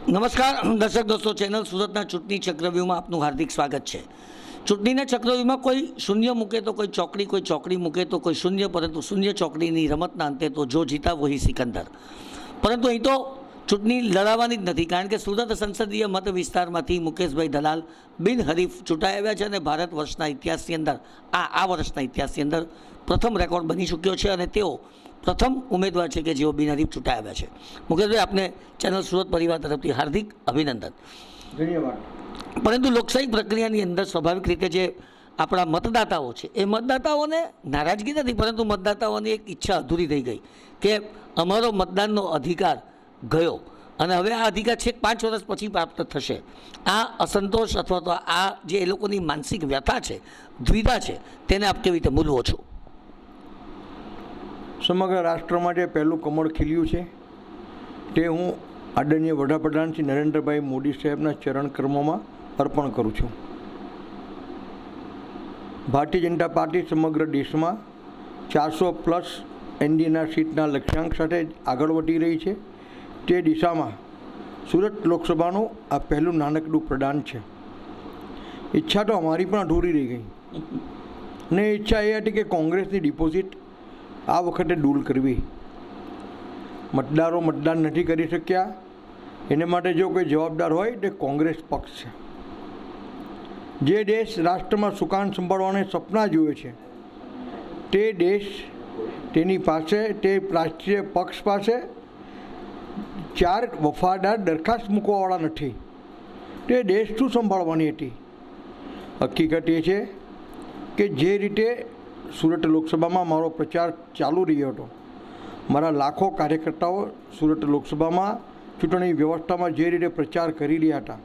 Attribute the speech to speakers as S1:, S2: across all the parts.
S1: નમસ્કાર દર્શક દોસ્તો, ચેનલ સુરતના ચૂંટણી ચક્રવ્યૂહમાં આપનું હાર્દિક સ્વાગત છે। ચૂંટણીના ચક્રવ્યૂહમાં કોઈ શૂન્ય મૂકે તો કોઈ ચોકડી મૂકે તો કોઈ શૂન્ય, પરંતુ શૂન્ય ચોકડીની રમતના અંતે તો જો જીતા વહી સિકંદર। પરંતુ અહીં તો ચૂંટણી લડાવવાની જ નથી, કારણ કે સુરત સંસદીય મત વિસ્તારમાંથી મુકેશભાઈ દલાલ બિનહરીફ ચૂંટાઈ આવ્યા છે અને ભારત વર્ષના ઇતિહાસની અંદર આ વર્ષના ઇતિહાસની અંદર પ્રથમ રેકોર્ડ બની ચૂક્યો છે અને તેઓ પ્રથમ ઉમેદવાર છે કે જેઓ બિનહરીફ ચૂંટાઈ આવ્યા છે। મુકેશભાઈ, આપને ચેનલ સુરત પરિવાર તરફથી હાર્દિક અભિનંદન।
S2: ધન્યવાદ।
S1: પરંતુ લોકશાહી પ્રક્રિયાની અંદર સ્વાભાવિક રીતે જે આપણા મતદાતાઓ છે એ મતદાતાઓને નારાજગી નથી, પરંતુ મતદાતાઓની એક ઈચ્છા અધૂરી થઈ ગઈ કે અમારો મતદાનનો અધિકાર ગયો અને હવે આ અધિકાર છેક 5 વર્ષ પછી પ્રાપ્ત થશે। આ અસંતોષ અથવા તો આ જે એ લોકોની માનસિક વ્યથા છે, દ્વિધા છે, તેને આપ કેવી રીતે મૂલવો છો?
S2: સમગ્ર રાષ્ટ્રમાં જે પહેલું કમળ ખીલ્યું છે તે હું આદરણીય વડાપ્રધાન શ્રી નરેન્દ્રભાઈ મોદી સાહેબના ચરણ કર્મોમાં અર્પણ કરું છું। ભારતીય જનતા પાર્ટી સમગ્ર દેશમાં 400+ એનડીએના સીટના લક્ષ્યાંક સાથે આગળ વધી રહી છે। તે દિશામાં સુરત લોકસભાનું આ પહેલું નાનકડું પ્રદાન છે। ઈચ્છા તો અમારી પણ અધૂરી રહી ગઈ અને ઈચ્છા એ હતી કે કોંગ્રેસની ડિપોઝિટ આ વખતે દૂર કરવી। મતદારો મતદાન નથી કરી શક્યા, એને માટે જો કોઈ જવાબદાર હોય તે કોંગ્રેસ પક્ષ છે। જે દેશ રાષ્ટ્રમાં સુકાન સંભાળવાના સપના જુએ છે તે દેશ તેની પાસે, તે રાષ્ટ્રીય પક્ષ પાસે 4 વફાદાર દરખાસ્ત મૂકવાવાળા નથી। તે દેશ શું સંભાળવાની હતી? હકીકત એ છે કે જે રીતે સુરત લોકસભામાં મારો પ્રચાર ચાલુ રહ્યો હતો, મારા લાખો કાર્યકર્તાઓ સુરત લોકસભામાં ચૂંટણી વ્યવસ્થામાં જે રીતે પ્રચાર કરી રહ્યા હતા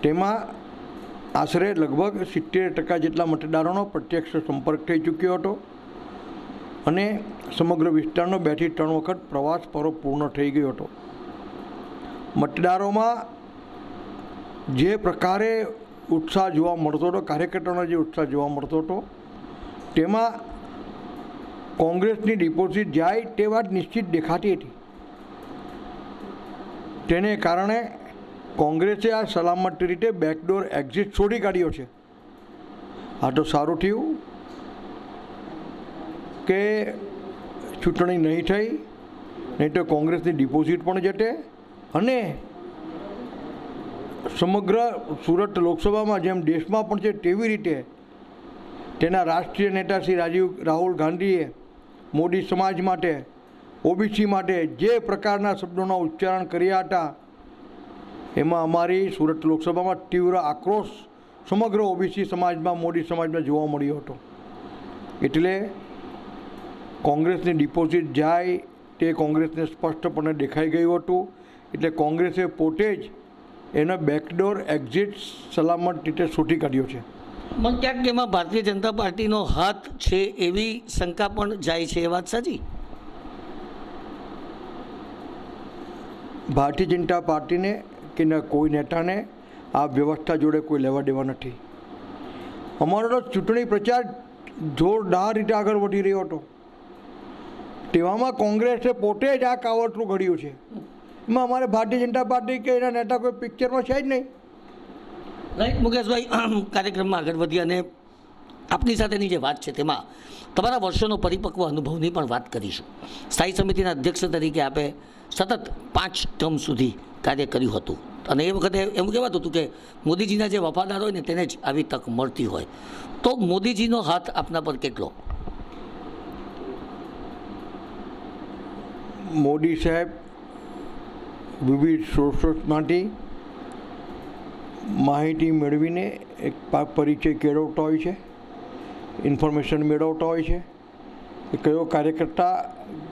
S2: તેમાં આશરે લગભગ 70% જેટલા મતદારોનો પ્રત્યક્ષ સંપર્ક થઈ ચૂક્યો હતો અને સમગ્ર વિસ્તારનો 2 થી 3 વખત પ્રવાસ પૂર્ણ થઈ ગયો હતો। મતદારોમાં જે પ્રકારે ઉત્સાહ જોવા મળતો હતો, કાર્યકર્તાઓનો જે ઉત્સાહ જોવા મળતો હતો, તેમાં કોંગ્રેસની ડિપોઝિટ જાય તે વાત નિશ્ચિત દેખાતી હતી। તેને કારણે કોંગ્રેસે આ સલામત રીતે બેકડોર એક્ઝિટ છોડી કાઢ્યો છે। આ તો સારું થયું કે ચૂંટણી નહીં થઈ, નહીં તો કોંગ્રેસની ડિપોઝિટ પણ જતે અને સમગ્ર સુરત લોકસભામાં જેમ દેશમાં પણ છે તેવી રીતે તેના રાષ્ટ્રીય નેતા શ્રી રાહુલ ગાંધીએ મોદી સમાજ માટે, ઓબીસી માટે જે પ્રકારના શબ્દોના ઉચ્ચારણ કર્યા હતા એમાં અમારી સુરત લોકસભામાં તીવ્ર આક્રોશ સમગ્ર ઓબીસી સમાજમાં, મોદી સમાજમાં જોવા મળ્યો હતો। એટલે કોંગ્રેસની ડિપોઝિટ જાય તે કોંગ્રેસને સ્પષ્ટપણે દેખાઈ ગયું હતું। એટલે કોંગ્રેસે પોતે જ એનો બેકડોર એક્ઝિટ સલામત રીતે શોધી કાઢ્યો છે।
S1: પણ ક્યાંક એમાં ભારતીય જનતા પાર્ટીનો હાથ છે એવી શંકા પણ જાય છે, એ વાત સાચી?
S2: ભારતીય જનતા પાર્ટીને કે કોઈ નેતાને આ વ્યવસ્થા જોડે કોઈ લેવા દેવા નથી। અમારો તો ચૂંટણી પ્રચાર જોરદાર રીતે આગળ વધી રહ્યો હતો, તેવામાં કોંગ્રેસે પોતે જ આ કાવતરું ઘડ્યું છે। એમાં અમારે ભારતીય જનતા પાર્ટી કે એના નેતા કોઈ પિક્ચરમાં છે જ નહીં।
S1: રાઈટ મુકેશભાઈ, કાર્યક્રમમાં આગળ વધી અને આપની સાથેની જે વાત છે તેમાં તમારા વર્ષોનો પરિપક્વ અનુભવની પણ વાત કરીશું। સ્થાયી સમિતિના અધ્યક્ષ તરીકે આપે સતત 5 ટર્મ સુધી કાર્ય કર્યું હતું અને એ વખતે એવું કહેવાતું હતું કે મોદીજીના જે વફાદાર હોય ને તેને જ આવી તક મળતી હોય, તો મોદીજીનો હાથ આપના પર કેટલો?
S2: મોદી સાહેબ વિવિધ સોર્સોસમાંથી માહિતી મેળવીને એક પરિચય કેળવતા હોય છે, ઇન્ફોર્મેશન મેળવતા હોય છે કે કયો કાર્યકર્તા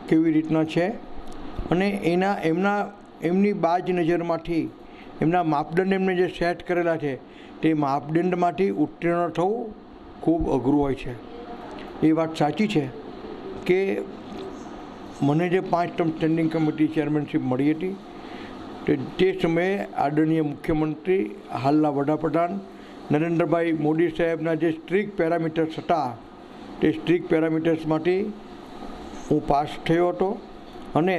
S2: કેવી રીતના છે અને એમની બાજ નજરમાંથી, એમના માપદંડ એમને જે સેટ કરેલા છે તે માપદંડમાંથી ઉત્તીર્ણ થવું ખૂબ અઘરું હોય છે। એ વાત સાચી છે કે મને જે 5 ટર્મ સ્ટેન્ડિંગ કમિટી ચેરમેનશીપ મળી હતી તે સમયે આદરણીય મુખ્યમંત્રી, હાલના વડાપ્રધાન નરેન્દ્રભાઈ મોદી સાહેબના જે સ્ટ્રિક્ટ પેરામીટર્સ હતા તે સ્ટ્રિક્ટ પેરામીટર્સમાંથી હું પાસ થયો હતો અને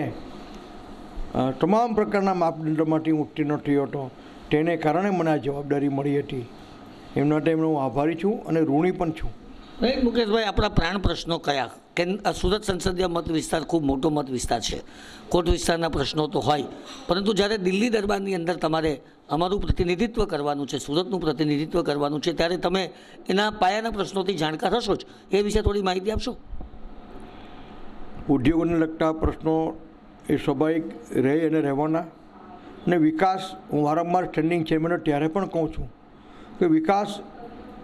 S2: તમામ પ્રકારના માપદંડોમાંથી હું ઉત્તીર્ણ થયો હતો. તેને કારણે મને આ જવાબદારી મળી હતી. એમના માટે હું આભારી છું અને ઋણી પણ છું.
S1: રાઈટ મુકેશભાઈ, આપણા પ્રાણ પ્રશ્નો કયા? કે સુરત સંસદીય મત વિસ્તાર ખૂબ મોટો મત વિસ્તાર છે, કોટ વિસ્તારના પ્રશ્નો તો હોય, પરંતુ જ્યારે દિલ્હી દરબારની અંદર તમારે અમારું પ્રતિનિધિત્વ કરવાનું છે, સુરતનું પ્રતિનિધિત્વ કરવાનું છે, ત્યારે તમે એના પાયાના પ્રશ્નોથી જાણકાર હશો જ. એ વિશે થોડી માહિતી આપશો?
S2: ઉદ્યોગોને લગતા પ્રશ્નો એ સ્વાભાવિક રહે અને રહેવાના. અને વિકાસ, હું વારંવાર સ્ટેન્ડિંગ ચેરમેનો ત્યારે પણ કહું છું કે વિકાસ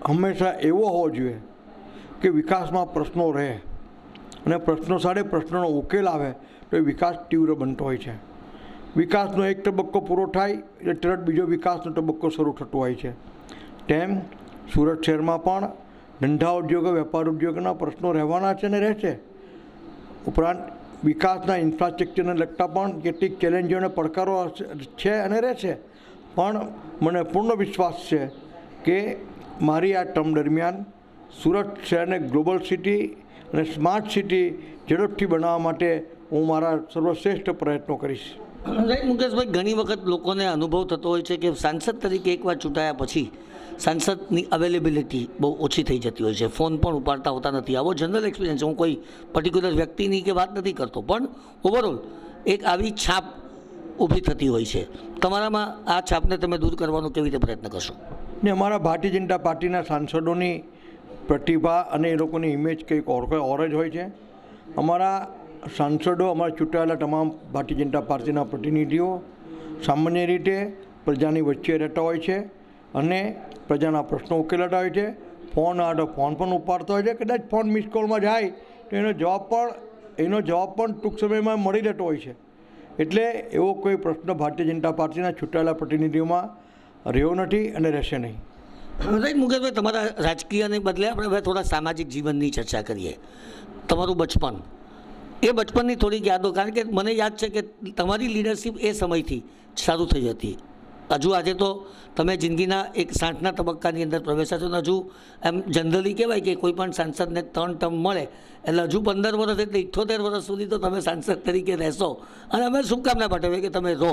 S2: હંમેશા એવો હોવો જોઈએ કે વિકાસમાં પ્રશ્નો રહે અને પ્રશ્નો સાથે પ્રશ્નોનો ઉકેલ આવે તો એ વિકાસ તીવ્ર બનતો હોય છે. વિકાસનો એક તબક્કો પૂરો થાય એટલે તરત બીજો વિકાસનો તબક્કો શરૂ થતો હોય છે. તેમ સુરત શહેરમાં પણ ધંધા ઉદ્યોગો, વેપાર ઉદ્યોગોના પ્રશ્નો રહેવાના છે અને રહેશે. ઉપરાંત વિકાસના ઇન્ફ્રાસ્ટ્રક્ચરને લગતા પણ કેટલીક ચેલેન્જો અને પડકારો છે અને રહેશે. પણ મને પૂર્ણ વિશ્વાસ છે કે મારી આ ટર્મ દરમિયાન સુરત શહેરને ગ્લોબલ સિટી અને સ્માર્ટ સિટી ઝડપથી બનાવવા માટે હું મારા સર્વશ્રેષ્ઠ પ્રયત્નો કરીશ.
S1: રાઈટ મુકેશભાઈ, ઘણી વખત લોકોને અનુભવ થતો હોય છે કે સાંસદ તરીકે એકવાર ચૂંટાયા પછી સાંસદની અવેલેબિલિટી બહુ ઓછી થઈ જતી હોય છે, ફોન પણ ઉપાડતા હોતા નથી. આવો જનરલ એક્સપિરિયન્સ, હું કોઈ પર્ટિક્યુલર વ્યક્તિની કે વાત નથી કરતો, પણ ઓવરઓલ એક આવી છાપ ઊભી થતી હોય છે. તમારામાં આ છાપને તમે દૂર કરવાનો કેવી રીતે પ્રયત્ન કરશો?
S2: ને અમારા ભારતીય જનતા પાર્ટીના સાંસદોની પ્રતિભા અને એ લોકોની ઇમેજ કંઈક ઓર જ હોય છે. અમારા સાંસદો, અમારા ચૂંટાયેલા તમામ ભારતીય જનતા પાર્ટીના પ્રતિનિધિઓ સામાન્ય રીતે પ્રજાની વચ્ચે રહેતા હોય છે અને પ્રજાના પ્રશ્નો ઉકેલાતા હોય છે. ફોન આવે તો ફોન પણ ઉપાડતા હોય છે. કદાચ ફોન મિસ કોલમાં જાય તો એનો જવાબ પણ ટૂંક સમયમાં મળી રહેતો હોય છે. એટલે એવો કોઈ પ્રશ્ન ભારતીય જનતા પાર્ટીના ચૂંટાયેલા પ્રતિનિધિઓમાં રહ્યો નથી અને રહેશે નહીં.
S1: રાઈટ મુકેશભાઈ, તમારા રાજકીયને બદલે આપણે હવે થોડા સામાજિક જીવનની ચર્ચા કરીએ. તમારું બચપન, એ બચપનની થોડીક યાદો, કારણ કે મને યાદ છે કે તમારી લીડરશિપ એ સમયથી શરૂ થઈ હતી. હજુ આજે તો તમે જિંદગીના એક 60ના તબક્કાની અંદર પ્રવેશ્યા છો અને હજુ એમ જનરલી કહેવાય કે કોઈ પણ સાંસદને 3 ટર્મ મળે એટલે હજુ 15 વર્ષ એટલે 78 વર્ષ સુધી તો તમે સાંસદ તરીકે રહેશો અને અમે શુભકામના પાઠવીએ કે તમે રહો.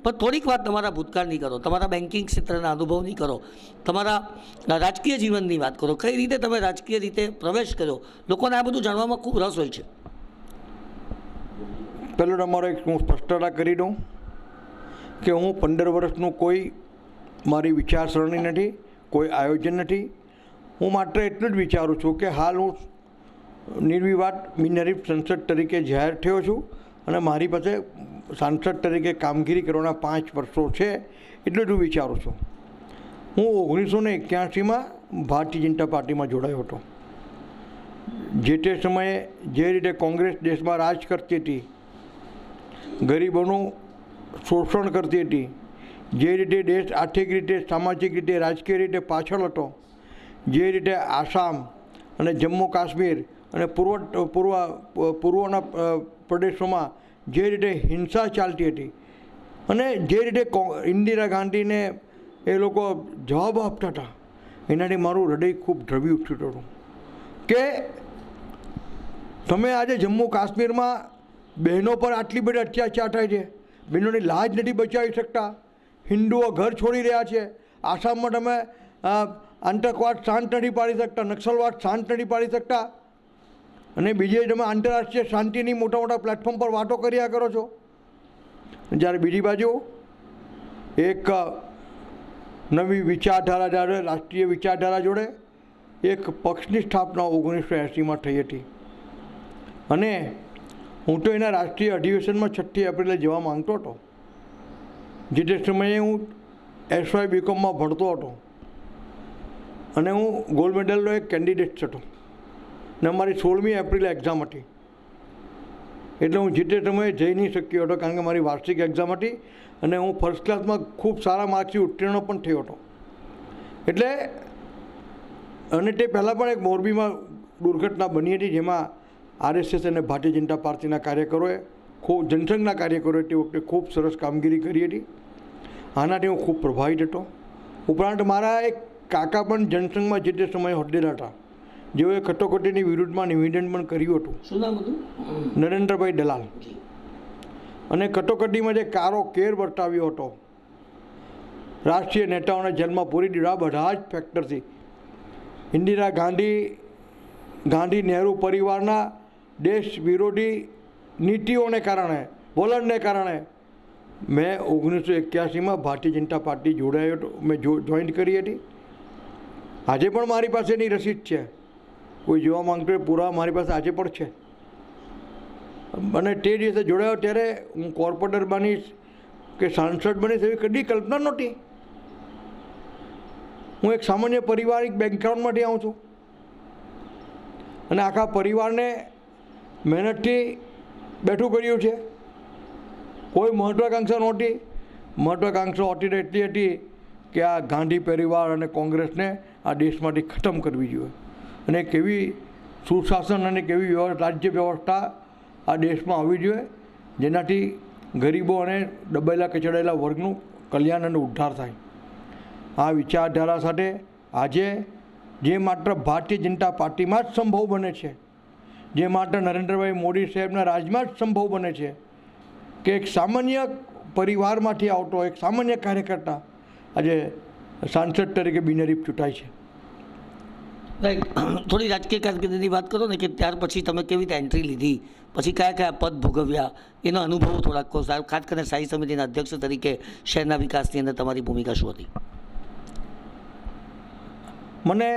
S1: પણ થોડીક વાત તમારા ભૂતકાળની કરો, તમારા બેન્કિંગ ક્ષેત્રના અનુભવની કરો, તમારા રાજકીય જીવનની વાત કરો. કઈ રીતે તમે રાજકીય રીતે પ્રવેશ કર્યો? લોકોને આ બધું જાણવામાં ખૂબ રસ હોય છે.
S2: પહેલો તમારો એક હું સ્પષ્ટતા કરી દઉં કે હું 15 વર્ષનું કોઈ મારી વિચારસરણી નથી, કોઈ આયોજન નથી. હું માત્ર એટલું જ વિચારું છું કે હાલ હું નિર્વિવાદ બિનહરીફ સંસદ તરીકે જાહેર થયો છું અને મારી પાસે સાંસદ તરીકે કામગીરી કરવાના 5 વર્ષો છે, એટલું જ હું વિચારું છું. હું 1981માં ભારતીય જનતા પાર્ટીમાં જોડાયો હતો. જે તે સમયે જે રીતે કોંગ્રેસ દેશમાં રાજ કરતી હતી, ગરીબોનું શોષણ કરતી હતી, જે રીતે દેશ આર્થિક રીતે, સામાજિક રીતે, રાજકીય રીતે પાછળ હતો, જે રીતે આસામ અને જમ્મુ કાશ્મીર અને પૂર્વના પ્રદેશોમાં જે રીતે હિંસા ચાલતી હતી અને જે રીતે ઇન્દિરા ગાંધીને એ લોકો જવાબ આપતા હતા, એનાથી મારું હૃદય ખૂબ દ્રવી ઉઠ્યું હતું કે તમે આજે જમ્મુ કાશ્મીરમાં બહેનો પર આટલી બધી અત્યાચાર થાય છે, બહેનોની લાજ નથી બચાવી શકતા, હિન્દુઓ ઘર છોડી રહ્યા છે. આસામમાં તમે આતંકવાદ શાંત નથી પાડી શકતા, નક્સલવાદ શાંત નથી પાડી શકતા અને બીજે તમે આંતરરાષ્ટ્રીય શાંતિની મોટા મોટા પ્લેટફોર્મ પર વાતો કર્યા કરો છો. જ્યારે બીજી બાજુ એક નવી વિચારધારા, જ્યારે રાષ્ટ્રીય વિચારધારા જોડે એક પક્ષની સ્થાપના 1980માં થઈ હતી અને હું તો એના રાષ્ટ્રીય અધિવેશનમાં 6 એપ્રિલે જવા માંગતો હતો. જે તે સમયે હું SY BComમાં ભણતો હતો અને હું ગોલ્ડ મેડલનો એક કેન્ડિડેટ હતો ને મારી 16મી એપ્રિલે એક્ઝામ હતી. એટલે હું જે તે સમયે જઈ નહીં શક્યો હતો કારણ કે મારી વાર્ષિક એક્ઝામ હતી અને હું ફર્સ્ટ ક્લાસમાં ખૂબ સારા માર્ક્સથી ઉત્તીર્ણ પણ થયો હતો. એટલે અને તે પહેલાં પણ એક મોરબીમાં દુર્ઘટના બની હતી જેમાં RSS અને ભારતીય જનતા પાર્ટીના કાર્યકરોએ જનસંઘના કાર્યકરોએ તે વખતે ખૂબ સરસ કામગીરી કરી હતી. આનાથી હું ખૂબ પ્રભાવિત હતો. ઉપરાંત મારા એક કાકા પણ જનસંઘમાં જે તે સમયે હોદ્દેદાર હતા, જેઓએ કટોકટીની વિરુદ્ધમાં નિવેદન પણ કર્યું હતું.
S1: શું નામ હતું?
S2: નરેન્દ્રભાઈ દલાલ. અને કટોકટીમાં જે કારો કેર વર્તાવ્યો હતો, રાષ્ટ્રીય નેતાઓને જેલમાં પૂરી દીધા, બધા જ ફેક્ટરથી ઇન્દિરા ગાંધી નહેરુ પરિવારના દેશ વિરોધી નીતિઓને કારણે, વલણને કારણે મેં 1981માં ભારતીય જનતા પાર્ટી જોડાયો હતો, મેં જોઈન્ટ કરી હતી. આજે પણ મારી પાસે એની રસીદ છે. કોઈ જોવા માંગતો હોય પૂરા મારી પાસે આજે પણ છે. અને તે દિવસે જોડાયો ત્યારે હું કોર્પોરેટર બનીશ કે સાંસદ બનીશ એવી કદી કલ્પના નહોતી. હું એક સામાન્ય પારિવારિક બેકગ્રાઉન્ડમાંથી આવું છું અને આખા પરિવારને મહેનતથી બેઠું કર્યું છે. કોઈ મહત્વાકાંક્ષા નહોતી. મહત્વાકાંક્ષા હતી એટલી હતી કે આ ગાંધી પરિવાર અને કોંગ્રેસને આ દેશમાંથી ખતમ કરવી જોઈએ અને કેવી સુશાસન અને કેવી રાજ્ય વ્યવસ્થા આ દેશમાં આવવી જોઈએ જેનાથી ગરીબો અને દબાયેલા કચડાયેલા વર્ગનું કલ્યાણ અને ઉદ્ધાર થાય. આ વિચારધારા સાથે આજે જે માત્ર ભારતીય જનતા પાર્ટીમાં જ સંભવ બને છે, જે માત્ર નરેન્દ્રભાઈ મોદી સાહેબના રાજમાં જ સંભવ બને છે કે એક સામાન્ય પરિવારમાંથી આવતો એક સામાન્ય કાર્યકર્તા આજે સાંસદ તરીકે બિનહરીફ ચૂંટાય છે.
S1: રાઈટ. થોડી રાજકીય કારકિર્દીની વાત કરો ને કે ત્યાર પછી તમે કેવી રીતે એન્ટ્રી લીધી, પછી કયા કયા પદ ભોગવ્યા, એનો અનુભવ થોડાક કહો. ખાસ કરીને સ્થાયી સમિતિના અધ્યક્ષ તરીકે શહેરના વિકાસની અંદર તમારી ભૂમિકા શું હતી?
S2: મને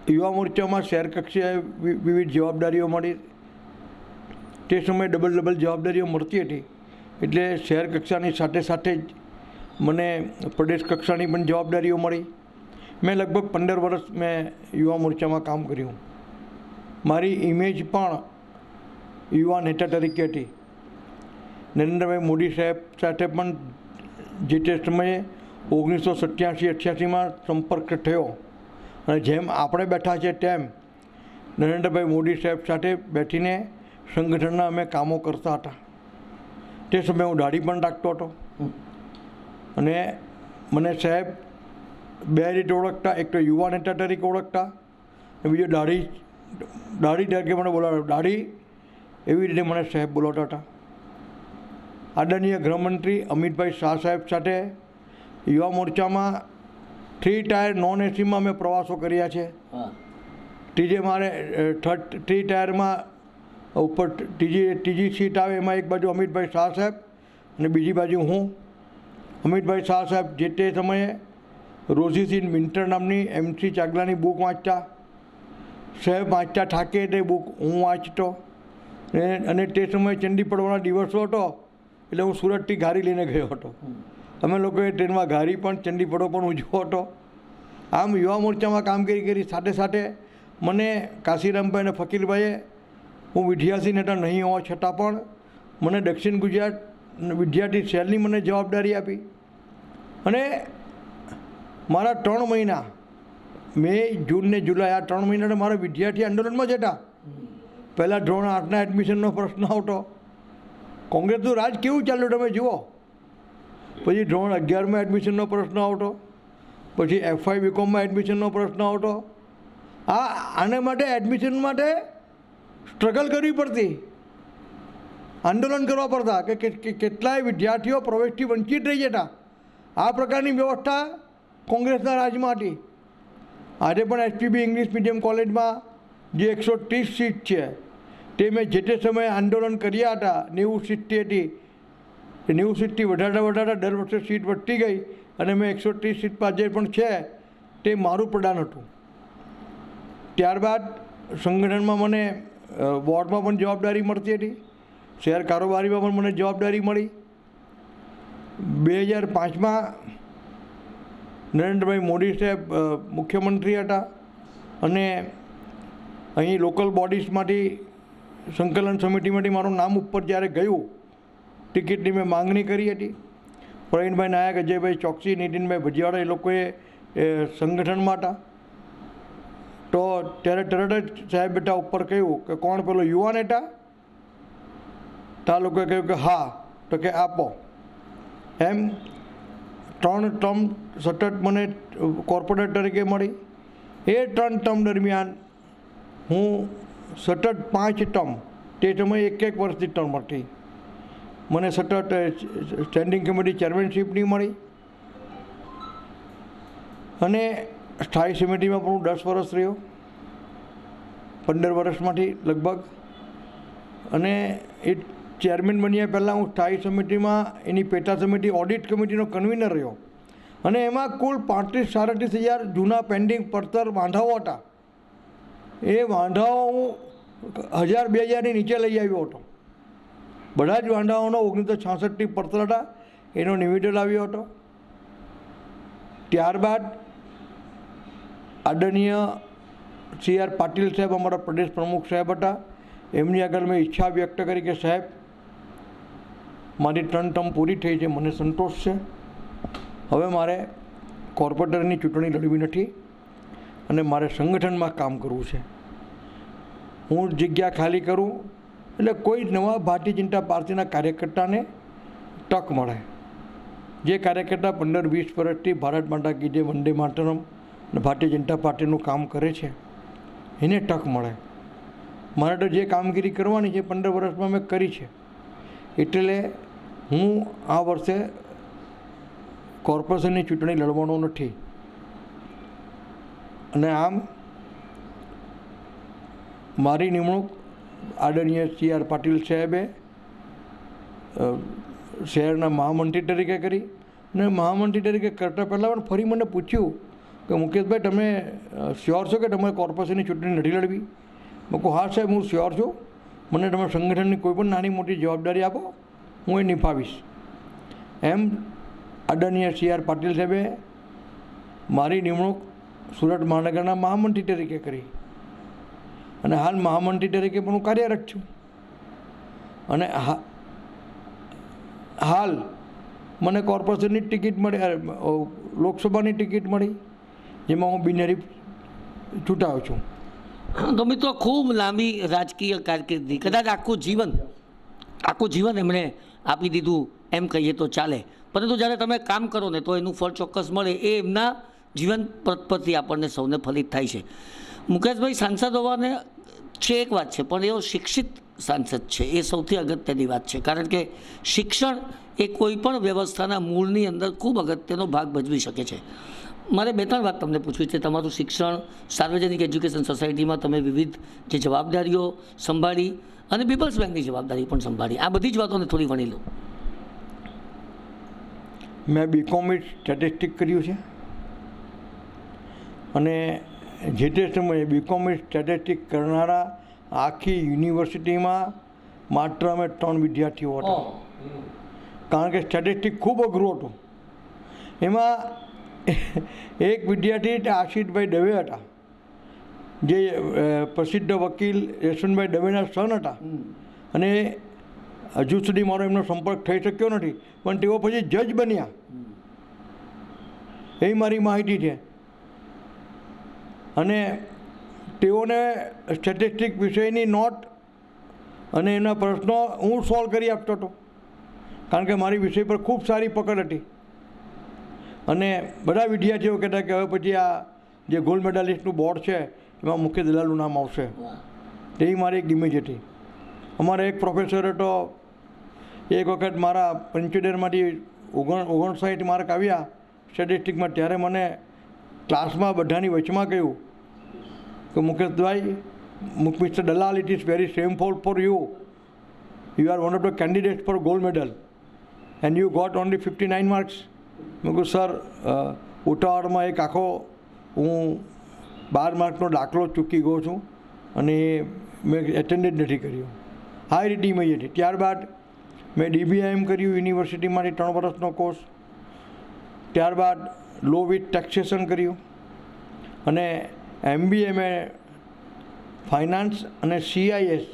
S2: યુવા મોરચામાં શહેર કક્ષાએ વિવિધ જવાબદારીઓ મળી. તે સમયે ડબલ જવાબદારીઓ મળતી હતી એટલે શહેર કક્ષાની સાથે સાથે જ મને પ્રદેશ કક્ષાની પણ જવાબદારીઓ મળી. મેં લગભગ 15 વર્ષ મેં યુવા મોરચામાં કામ કર્યું. મારી ઇમેજ પણ યુવા નેતા તરીકે હતી. નરેન્દ્રભાઈ મોદી સાહેબ સાથે પણ જે તે સમયે 1987-88માં સંપર્ક થયો અને જેમ આપણે બેઠા છે તેમ નરેન્દ્રભાઈ મોદી સાહેબ સાથે બેઠીને સંગઠનના અમે કામો કરતા હતા. તે સમયે હું દાઢી પણ રાખતો હતો અને મને સાહેબ બે રીતે ઓળખતા, એક તો યુવા નેતા તરીકે ઓળખતા અને બીજો દાઢી તરીકે મને બોલાવતા. દાઢી એવી રીતે મને સાહેબ બોલાવતા હતા. આદરણીય ગૃહમંત્રી અમિતભાઈ શાહ સાહેબ સાથે યુવા મોરચામાં 3 ટાયર નોન એસીમાં અમે પ્રવાસો કર્યા છે. થ્રી ટાયરમાં ઉપર ત્રીજી સીટ આવે એમાં એક બાજુ અમિતભાઈ શાહ સાહેબ અને બીજી બાજુ હું. અમિતભાઈ શાહ સાહેબ જે તે સમયે રોઝીસ ઇન વિન્ટર નામની MC ચાગલાની બુક વાંચતા. સાહેબ વાંચતા થાકે તે બુક હું વાંચતો અને તે સમયે ચંડી પડવાના દિવસો હતો એટલે હું સુરતથી ઘારી લઈને ગયો હતો. અમે લોકોએ ટ્રેનમાં ઘારી પણ ચંડી પડો પણ ઉજવો હતો. આમ યુવા મોરચામાં કામગીરી કરી. સાથે સાથે મને કાશીરામભાઈ અને ફકીરભાઈએ, હું વિદ્યાર્થી નેતા નહીં હોવા છતાં પણ મને દક્ષિણ ગુજરાત વિદ્યાર્થી સેલની મને જવાબદારી આપી અને મારા 3 મહિના મે, જૂન ને જુલાઈ આ 3 મહિના મારા વિદ્યાર્થી આંદોલનમાં જ હતા. પહેલાં ધોરણ 8ના એડમિશનનો પ્રશ્ન આવતો. કોંગ્રેસનું રાજ કેવું ચાલ્યું તમે જુઓ. પછી ધોરણ 11માં એડમિશનનો પ્રશ્ન આવતો. પછી FY BComમાં એડમિશનનો પ્રશ્ન આવતો. આને માટે એડમિશન માટે સ્ટ્રગલ કરવી પડતી, આંદોલન કરવા પડતા કે કેટલાય વિદ્યાર્થીઓ પ્રવેશથી વંચિત રહી જતા. આ પ્રકારની વ્યવસ્થા કોંગ્રેસના રાજમાં હતી. આજે પણ SPB ઇંગ્લિશ મીડિયમ કોલેજમાં જે 130 સીટ છે તે મેં જે તે સમયે આંદોલન કર્યા હતા. 90 સીટથી હતી. 90 સીટથી વધારતા દર વર્ષે સીટ વધતી ગઈ અને મેં 130 સીટ પર જે પણ છે તે મારું પ્રદાન હતું. ત્યારબાદ સંગઠનમાં મને વોર્ડમાં પણ જવાબદારી મળતી હતી. શહેર કારોબારીમાં પણ મને જવાબદારી મળી. 2005માં નરેન્દ્રભાઈ મોદી સાહેબ મુખ્યમંત્રી હતા અને અહીં લોકલ બોડીઝમાંથી સંકલન સમિતિમાંથી મારું નામ ઉપર જ્યારે ગયું, ટિકિટની મેં માંગણી કરી હતી. પ્રવીણભાઈ નાયક, અજયભાઈ ચોકસી, નીતિનભાઈ ભજીયાવાળા એ લોકોએ સંગઠનમાં હતા. તો ત્યારે તરત જ સાહેબ બેટા ઉપર કહ્યું કે કોણ પેલો યુવા નેતા? તો આ લોકોએ કહ્યું કે હા. તો કે આપો. એમ 3 ટર્મ સતત મને કોર્પોરેટર તરીકે મળી. એ 3 ટર્મ દરમિયાન હું સતત 5 ટર્મ, તે સમયે 1 વર્ષની ટર્મ હતી, મને સતત સ્ટેન્ડિંગ કમિટી ચેરમેનશીપ નહીં મળી અને સ્થાયી સમિતિમાં પણ હું 10 વર્ષ રહ્યો, 15 વર્ષમાંથી લગભગ. અને એ ચેરમેન બન્યા પહેલાં હું સ્થાયી સમિતિમાં એની પેટા સમિતિ ઓડિટ કમિટીનો કન્વીનર રહ્યો અને એમાં કુલ 35-37 જૂના પેન્ડિંગ પડતર વાંધાઓ હતા. એ વાંધાઓ હું 1000-2000ની નીચે લઈ આવ્યો હતો. બધા જ વાંધાઓનો 1966થી પડતર હતા, એનો નિવેદન આવ્યો હતો. ત્યારબાદ આદરણીય CR પાટીલ સાહેબ અમારા પ્રદેશ પ્રમુખ સાહેબ હતા, એમની આગળ મેં ઈચ્છા વ્યક્ત કરી કે સાહેબ મારી 3 ટર્મ પૂરી થઈ છે, મને સંતોષ છે, હવે મારે કોર્પોરેટરની ચૂંટણી લડવી નથી અને મારે સંગઠનમાં કામ કરવું છે. હું જગ્યા ખાલી કરું એટલે કોઈ નવા ભારતીય જનતા પાર્ટીના કાર્યકર્તાને તક મળે. જે કાર્યકર્તા 15-20 વર્ષથી ભારત માતા કી જય, વંદે માતરમ અને ભારતીય જનતા પાર્ટીનું કામ કરે છે એને તક મળે. મારે તો જે કામગીરી કરવાની છે 15 વર્ષમાં મેં કરી છે, એટલે હું આ વર્ષે કોર્પોરેશનની ચૂંટણી લડવાનો નથી. અને આમ મારી નિમણૂક આદરણીય CR પાટીલ સાહેબે શહેરના મહામંત્રી તરીકે કરી અને મહામંત્રી તરીકે કરતાં પહેલાં પણ ફરી મને પૂછ્યું કે મુકેશભાઈ તમે શ્યોર છો કે તમારે કોર્પોરેશનની ચૂંટણી નથી લડવી? મેં કહું હા સાહેબ હું શ્યોર છું, મને તમે સંગઠનની કોઈ પણ નાની મોટી જવાબદારી આપો, હું એ નિભાવીશ. એમ આદરણીય CR પાટીલ સાહેબે મારી નિમણૂક સુરત મહાનગરના મહામંત્રી તરીકે કરી અને હાલ મહામંત્રી તરીકે પણ હું કાર્યરત છું. અને હાલ મને કોર્પોરેશનની ટિકિટ મળી, લોકસભાની ટિકિટ મળી, જેમાં હું બિનહરીફ ચૂંટાયો છું.
S1: તો મિત્રો ખૂબ લાંબી રાજકીય કારકિર્દી, કદાચ આખું જીવન એમણે આપી દીધું એમ કહીએ તો ચાલે. પરંતુ જ્યારે તમે કામ કરો ને તો એનું ફળ ચોક્કસ મળે, એ એમના જીવન પરથી આપણને સૌને ફલિત થાય છે. મુકેશભાઈ સાંસદ હોવાને છે એક વાત છે, પણ એઓ શિક્ષિત સાંસદ છે, એ સૌથી અગત્યની વાત છે. કારણ કે શિક્ષણ એ કોઈ પણ વ્યવસ્થાના મૂળની અંદર ખૂબ અગત્યનો ભાગ ભજવી શકે છે. મારે 2-3 વાત તમને પૂછવી છે. તમારું શિક્ષણ, સાર્વજનિક એજ્યુકેશન સોસાયટીમાં તમે વિવિધ જે જવાબદારીઓ સંભાળી અને પીપલ્સ બેંકની જવાબદારી પણ સંભાળી, આ બધી જ વાતોને થોડી વણી લો.
S2: મેં BCom સ્ટેટિસ્ટિક કર્યું છે અને જે તે સમયે BCom સ્ટેટિસ્ટિક કરનારા આખી યુનિવર્સિટીમાં માત્ર અમે 3 વિદ્યાર્થીઓ હતા. કારણ કે સ્ટેટિસ્ટિક ખૂબ અઘરું હતું. એમાં એક વિદ્યાર્થી આશિષભાઈ દવે હતા, જે પ્રસિદ્ધ વકીલ યશવંતભાઈ દવેના સન હતા અને હજુ સુધી મારો એમનો સંપર્ક થઈ શક્યો નથી, પણ તેઓ પછી જજ બન્યા એ મારી માહિતી છે. અને તેઓને સ્ટેટિસ્ટિક વિષયની નોટ અને એના પ્રશ્નો હું સોલ્વ કરી આપતો હતો, કારણ કે મારી વિષય પર ખૂબ સારી પકડ હતી. અને બધા વિદ્યાર્થીઓ કહેતા કે હવે પછી આ જે ગોલ્ડ મેડાલિસ્ટનું બોર્ડ છે એમાં મુખ્ય દલાલનું નામ આવશે, તેવી મારી એક ઇમેજ હતી. અમારે એક પ્રોફેસર હતો, એક વખત મારા 75માંથી 59 માર્ક આવ્યા સ્ટેટિસ્ટિકમાં, ત્યારે મને ક્લાસમાં બધાની વચમાં કહ્યું કે મુકેશભાઈ, mister Dalal, it is very shameful for you, you are one of the candidates for gold medal and you got only 59 marks. મેં કહ્યું સર, ઉતાવળમાં એક આખો હું 12 માર્કનો દાખલો ચૂકી ગયો છું અને મેં એટેન્ડ જ નથી કર્યો. હાઈ રીતે ઇમેજ હતી. ત્યારબાદ મેં DBIM કર્યું યુનિવર્સિટીમાંથી 3 વર્ષનો કોર્સ. ત્યારબાદ લો વિથ ટેક્સેશન કર્યું અને MBA મેં ફાઇનાન્સ અને CIS,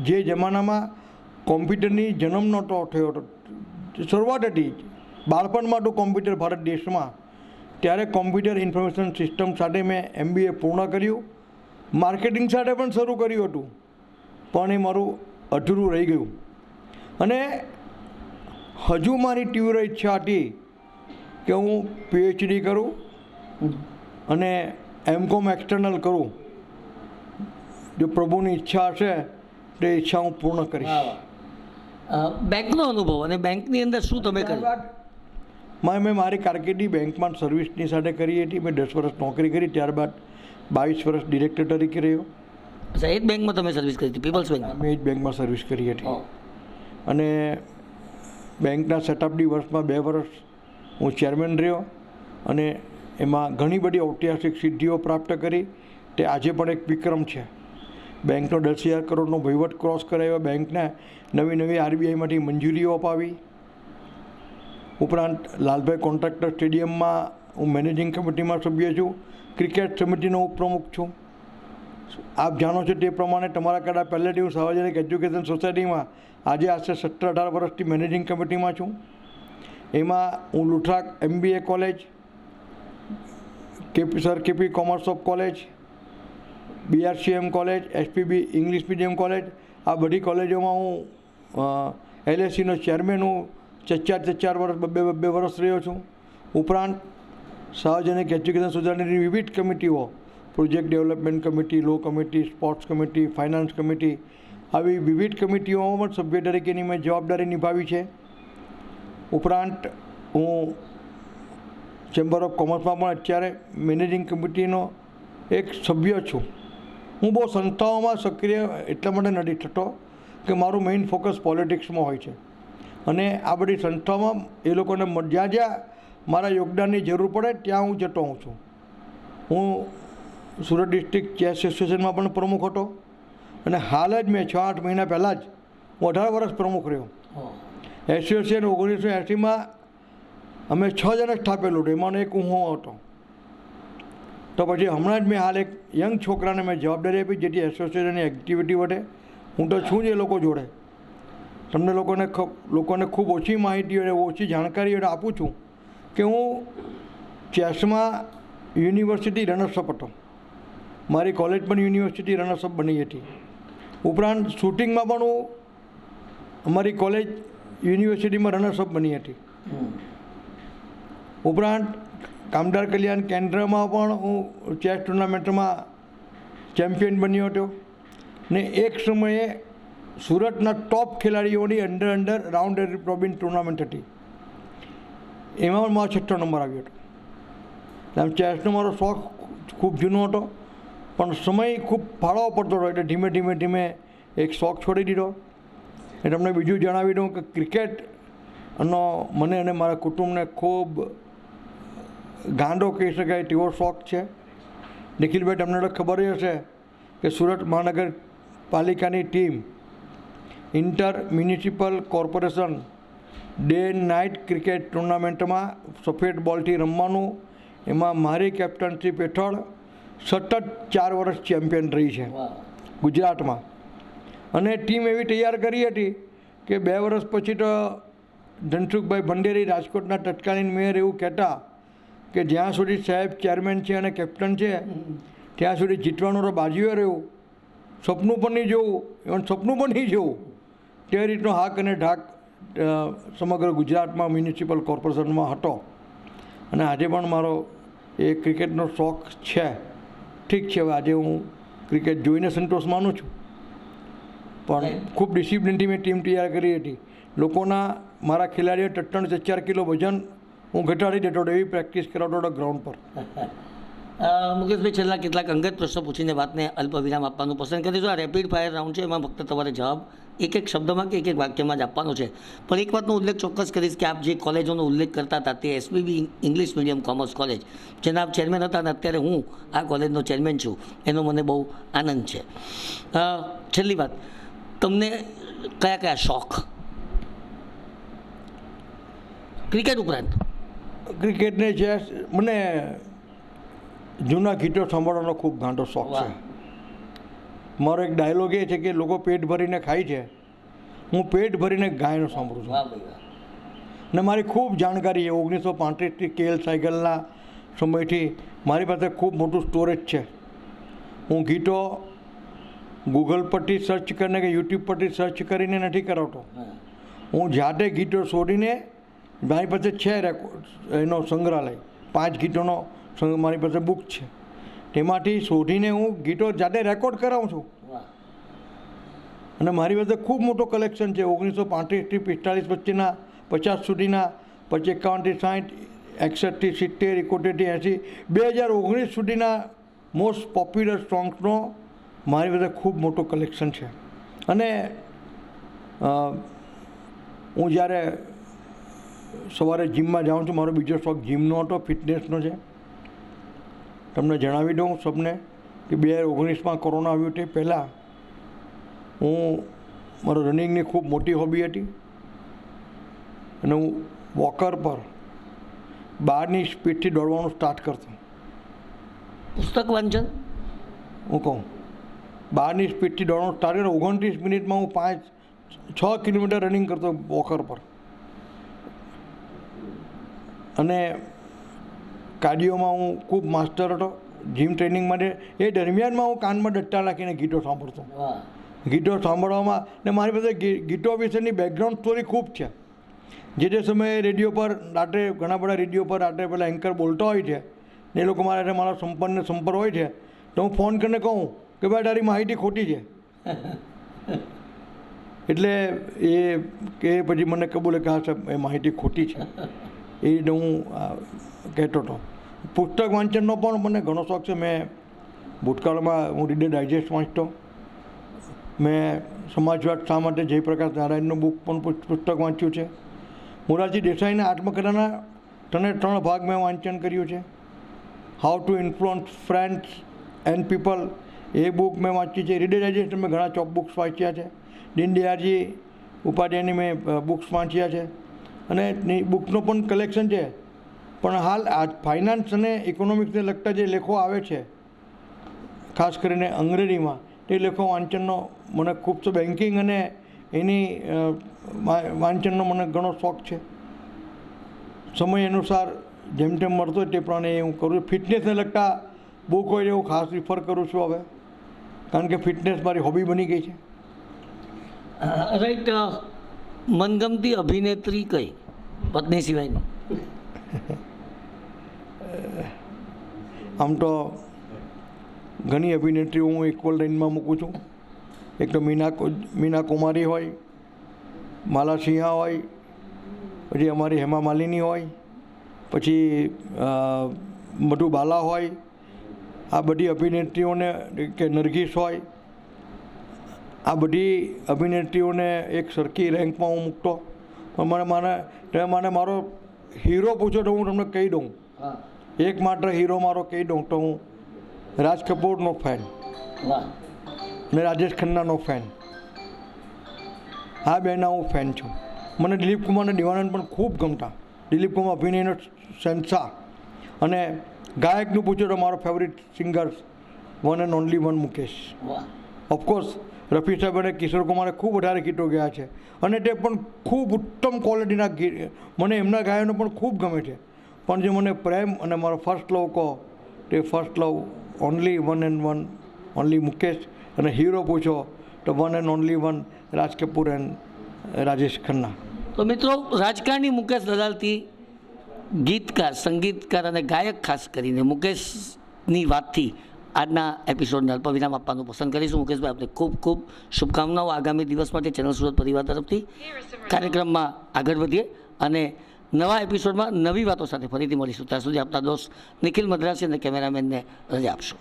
S2: જે જમાનામાં કોમ્પ્યુટરની જન્મ નહોતો થયો હતો, શરૂઆત હતી બાળપણમાં તો કોમ્પ્યુટર ભારત દેશમાં, ત્યારે કોમ્પ્યુટર ઇન્ફોર્મેશન સિસ્ટમ સાથે મેં MBA પૂર્ણ કર્યું. માર્કેટિંગ સાથે પણ શરૂ કર્યું હતું, પણ એ મારું અધૂરું રહી ગયું. અને હજુ મારી તીવ્ર ઈચ્છા હતી કે હું PhD કરું અને MCom એક્સટર્નલ કરું. જો પ્રભુની ઈચ્છા હશે તો એ ઈચ્છા હું પૂર્ણ કરીશ.
S1: બેંકનો અનુભવ અને બેંકની અંદર શું તમે કર્યું?
S2: ત્યારબાદ મેં મારી કારકિર્દી બેંકમાં સર્વિસની સાથે કરી હતી. મેં 10 વર્ષ નોકરી કરી, ત્યારબાદ 22 વર્ષ ડિરેક્ટર તરીકે રહ્યો.
S1: અચ્છા, એ જ બેંકમાં તમે સર્વિસ કરી હતી, પીપલ્સ બેંકમાં?
S2: મેં એ જ બેંકમાં સર્વિસ કરી હતી. અને બેંકના સેટઅપની વર્ષમાં 2 વર્ષ હું ચેરમેન રહ્યો અને એમાં ઘણી બધી ઐતિહાસિક સિદ્ધિઓ પ્રાપ્ત કરી. તે આજે પણ એક વિક્રમ છે. બેંકનો 10,000 કરોડનો વહીવટ ક્રોસ કરાવ્યો, બેંકને નવી આરબીઆઈમાંથી મંજૂરીઓ અપાવી. ઉપરાંત લાલભાઈ કોન્ટ્રાક્ટર સ્ટેડિયમમાં હું મેનેજિંગ કમિટીમાં સભ્ય છું. ક્રિકેટ સમિતિનો ઉપપ્રમુખ છું. આપ જાણો છો તે પ્રમાણે તમારા કદાચ પહેલેથી હું સાર્વજનિક એજ્યુકેશન સોસાયટીમાં આજે આશરે 17-18 વર્ષથી મેનેજિંગ કમિટીમાં છું. એમાં હું લુઠરાક MBA college, sir KP commerce of college, BRCM college, SPB English medium college, આ બધી કોલેજોમાં હું LSEનો ચેરમેન હું 4 વર્ષ 2 વર્ષ રહ્યો છું. ઉપરાંત સાર્વજનિક એજ્યુકેશન સોસાયટીની વિવિધ કમિટીઓ, project development committee, law committee, sports committee, finance committee, આવી વિવિધ કમિટીઓમાં પણ સભ્ય તરીકેની મેં જવાબદારી નિભાવી છે. ઉપરાંત હું ચેમ્બર ઓફ કોમર્સમાં પણ અત્યારે મેનેજિંગ કમિટીનો એક સભ્ય છું. હું બહુ સંસ્થાઓમાં સક્રિય એટલા માટે નથી થતો કે મારું મેઇન ફોકસ પોલિટિક્સમાં હોય છે. અને આ બધી સંસ્થાઓમાં એ લોકોને જ્યાં જ્યાં મારા યોગદાનની જરૂર પડે ત્યાં હું જતો હોઉં છું. હું સુરત ડિસ્ટ્રિક્ટ ચેસ એસોસિએશનમાં પણ પ્રમુખ હતો અને હાલ જ મેં 6-8 મહિના પહેલાં જ હું 18 વર્ષ પ્રમુખ રહ્યો. એસોસિએશન 1980માં અમે 6 જણે સ્થાપેલું હતું, એમાંનો એક હું હતો. તો પછી હમણાં જ મેં હાલ એક યંગ છોકરાને મેં જવાબદારી આપી જેથી એસોસિએશનની એક્ટિવિટી વધે. હું તો છું જ એ લોકો જોડે. તમને લોકોને ખૂબ ઓછી માહિતી અને ઓછી જાણકારી આપું છું કે હું ચેસમાં યુનિવર્સિટી રનર્સઅપ હતો. મારી કોલેજ પણ યુનિવર્સિટી રનર્સઅપ બની હતી. ઉપરાંત શૂટિંગમાં પણ હું અમારી કોલેજ યુનિવર્સિટીમાં રનર્સઅપ બની હતી. ઉપરાંત કામદાર કલ્યાણ કેન્દ્રમાં પણ હું ચેસ ટુર્નામેન્ટમાં ચેમ્પિયન બન્યો હતો. ને એક સમયે સુરતના ટોપ ખેલાડીઓની અંડર રાઉન્ડ રોબિન ટુર્નામેન્ટ હતી, એમાં મારો 6ઠ્ઠો નંબર આવ્યો હતો. આમ ચેસનો મારો શોખ ખૂબ જૂનો હતો, પણ સમય ખૂબ ફાળવો પડતો હતો, એટલે ધીમે એક શોખ છોડી દીધો. એ તમને બીજું જણાવી દઉં કે ક્રિકેટનો મને અને મારા કુટુંબને ખૂબ ગાંડો કહી શકાય તેવો શોખ છે. નિખિલભાઈ, તમને તો ખબર જ હશે કે સુરત મહાનગરપાલિકાની team inter municipal corporation day night cricket ટુર્નામેન્ટમાં સફેદ બોલથી રમવાનું, એમાં મારી કેપ્ટનશીપ હેઠળ સતત 4 વર્ષ ચેમ્પિયન રહી છે ગુજરાતમાં. અને ટીમ એવી તૈયાર કરી હતી કે 2 વર્ષ પછી તો ધનસુખભાઈ ભંડેરી રાજકોટના તત્કાલીન મેયર એવું કહેતા કે જ્યાં સુધી સાહેબ ચેરમેન છે અને કેપ્ટન છે ત્યાં સુધી જીતવાનું તો બાજુએ રહ્યું, સપનું પણ નહીં જોવું, એવન સપનું પણ નહીં જોવું. તે રીતનો હાક અને ઢાક સમગ્ર ગુજરાતમાં મ્યુનિસિપલ કોર્પોરેશનમાં હતો. અને આજે પણ મારો એ ક્રિકેટનો શોખ છે. ઠીક છે, હવે આજે હું ક્રિકેટ જોઈને સંતોષ માનું છું, પણ ખૂબ ડિસિપ્લિનથી મેં ટીમ તૈયાર કરી હતી. લોકોના મારા ખેલાડીઓ 3-4 કિલો વજન હું ઘટાડી દેતો હતો, એવી પ્રેક્ટિસ કરાવતો હતો ગ્રાઉન્ડ પર.
S1: મુકેશભાઈ, છેલ્લા કેટલાક અંગત પ્રશ્નો પૂછીને વાતને અલ્પ વિરામ આપવાનું પસંદ કરીશું. આ રેપિડ ફાયર રાઉન્ડ છે, એમાં ફક્ત તમારે જવાબ એક શબ્દમાં કે એક વાક્યમાં જ આપવાનો છે. પણ એક વાતનો ઉલ્લેખ ચોક્કસ કરીશ કે આપ જે કોલેજોનો ઉલ્લેખ કરતા હતા તે SPB English medium commerce college, જેના આપ ચેરમેન હતા અને અત્યારે હું આ કોલેજનો ચેરમેન છું, એનો મને બહુ આનંદ છે. છેલ્લી વાત, તમને કયા શોખ ક્રિકેટ ઉપરાંત?
S2: ક્રિકેટને ચેસ, મને જૂના ગીતો સાંભળવાનો ખૂબ ગાંડો શોખ છે. મારો એક ડાયલોગ એ છે કે લોકો પેટ ભરીને ખાય છે, હું પેટ ભરીને ગાયનો સાંભળું છું. ને મારી ખૂબ જાણકારી છે. 1935થી KL સાયકલના સમયથી મારી પાસે ખૂબ મોટું સ્ટોરેજ છે. હું ગીતો ગૂગલ પરથી સર્ચ કરીને કે યુટ્યુબ પરથી સર્ચ કરીને નથી કરાવતો. હું જાતે ગીતો શોધીને, મારી પાસે છે એનો સંગ્રહાલય, 5 ગીતોનો મારી પાસે બુક છે, તેમાંથી શોધીને હું ગીતો જાતે રેકોર્ડ કરાવું છું. અને મારી પાસે ખૂબ મોટો કલેક્શન છે. 1935થી 45 વચ્ચેના, 50 સુધીના, પછી 51થી 60, 61થી 70, 71થી 80, 2019 સુધીના મોસ્ટ પોપ્યુલર સોંગ્સનો મારી પાસે ખૂબ મોટો કલેક્શન છે. અને હું જ્યારે સવારે જીમમાં જાઉં છું, મારો બીજો શોખ જીમનો હતો, ફિટનેસનો છે. તમને જણાવી દઉં સબને કે 2019માં કોરોના આવ્યું તે પહેલાં મારો રનિંગની ખૂબ મોટી હોબી હતી અને હું વોકર પર 12ની સ્પીડથી દોડવાનું સ્ટાર્ટ કરતો.
S1: પુસ્તક વાંચન
S2: હું કહું 12ની સ્પીડથી દોડવાનું સ્ટાર્ટ કર્યું, 29 મિનિટમાં હું 5-6 કિલોમીટર રનિંગ કરતો વોકર પર. અને કાર્ડિયોમાં હું ખૂબ માસ્ટર હતો જીમ ટ્રેનિંગ માટે. એ દરમિયાનમાં હું કાનમાં ડટ્ટા રાખીને ગીતો સાંભળતો. ગીતો સાંભળવામાં ને મારી પાસે ગીતો વિશેની બેકગ્રાઉન્ડ સ્ટોરી ખૂબ છે. જે સમયે રેડિયો પર રાત્રે ઘણા બધા રેડિયો પર રાત્રે પેલા એન્કર બોલતા હોય છે ને એ લોકો મારા સંપર્ક હોય છે, તો હું ફોન કરીને કહું કે ભાઈ તારી માહિતી ખોટી છે. એટલે એ પછી મને કબૂલે કે હા સાહેબ એ માહિતી ખોટી છે. એ રીતે હું કહેતો હતો. પુસ્તક વાંચનનો પણ મને ઘણો શોખ છે. મેં ભૂતકાળમાં હું રીડર ડાયજેસ્ટ વાંચતો. મેં સમાજવાદ શા માટે જયપ્રકાશ નારાયણનું બુક પણ પુસ્તક વાંચ્યું છે. મોરારજી દેસાઈના આત્મકથાના 3 ભાગ મેં વાંચન કર્યું છે. How to influence friends and people A book મેં વાંચી છે. રીડર ડાયજેસ્ટ મેં ઘણા ચોક બુક્સ વાંચ્યા છે. દીનદયાળજી ઉપાધ્યાયની મેં બુક્સ વાંચ્યા છે અને બુકનો પણ કલેક્શન છે. પણ હાલ આ ફાઇનાન્સ અને ઇકોનોમિક્સને લગતા જે લેખો આવે છે, ખાસ કરીને અંગ્રેજીમાં, તે લેખો વાંચનનો મને ખૂબ તો બેન્કિંગ અને એની વાંચનનો મને ઘણો શોખ છે. સમય અનુસાર જેમ તેમ મળતો હોય તે પ્રમાણે હું કરું છું. ફિટનેસને લગતા બુક હોય એવું ખાસ રિફર કરું છું હવે, કારણ કે ફિટનેસ મારી હોબી બની ગઈ છે.
S1: રાઈટ. મનગમતી અભિનેત્રી કઈ પત્ની સિવાયની?
S2: આમ તો ઘણી અભિનેત્રીઓ હું ઇક્વલ રેન્જમાં મૂકું છું. એક તો મીના કુમારી હોય, માલા સિંહા હોય, પછી અમારી હેમા માલિની હોય, પછી મધુબાલા હોય. આ બધી અભિનેત્રીઓને કે નરગીસ હોય, આ બધી અભિનેત્રીઓને એક સરખી રેન્કમાં હું મૂકતો. પણ મને મારો હીરો પૂછો તો હું તમને કહી દઉં, એકમાત્ર હીરો મારો કહી દઉં તો હું રાજ કપૂરનો ફેન અને રાજેશ ખન્નાનો ફેન. આ બેના હું ફેન છું. મને દિલીપ કુમારના દિવાનંદ પણ ખૂબ ગમતા. દિલીપ કુમાર અભિનયનો શહેનશાહ. અને ગાયકનું પૂછો તો મારો favourite singer one and only one Mukesh. Of course Rafi Saheb અને કિશોર કુમારે ખૂબ વધારે ગીતો ગયા છે અને તે પણ ખૂબ ઉત્તમ ક્વોલિટીના ગીત. મને એમના ગાયનો પણ ખૂબ ગમે છે. પણ જે મને પ્રેમ અને મારો ફર્સ્ટ લવ કહો તે first love only one and one only Mukesh. અને હીરો પૂછો તો one and only one Raj Kapoor and Rajesh Khanna.
S1: તો મિત્રો, રાજકારણી મુકેશ દલાલથી ગીતકાર, સંગીતકાર અને ગાયક ખાસ કરીને મુકેશની વાતથી આજના એપિસોડને અલ્પવિરામ આપવાનું પસંદ કરીશું. મુકેશભાઈ, આપણે ખૂબ ખૂબ શુભકામનાઓ આગામી દિવસ માટે ચેનલ સુરત પરિવાર તરફથી. કાર્યક્રમમાં આગળ વધીએ અને નવા એપિસોડમાં નવી વાતો સાથે ફરીથી મળીશું. ત્યાં સુધી આપણા દોસ્ત નિખિલ મદ્રાસી અને કેમેરામેનને રજા આપશો.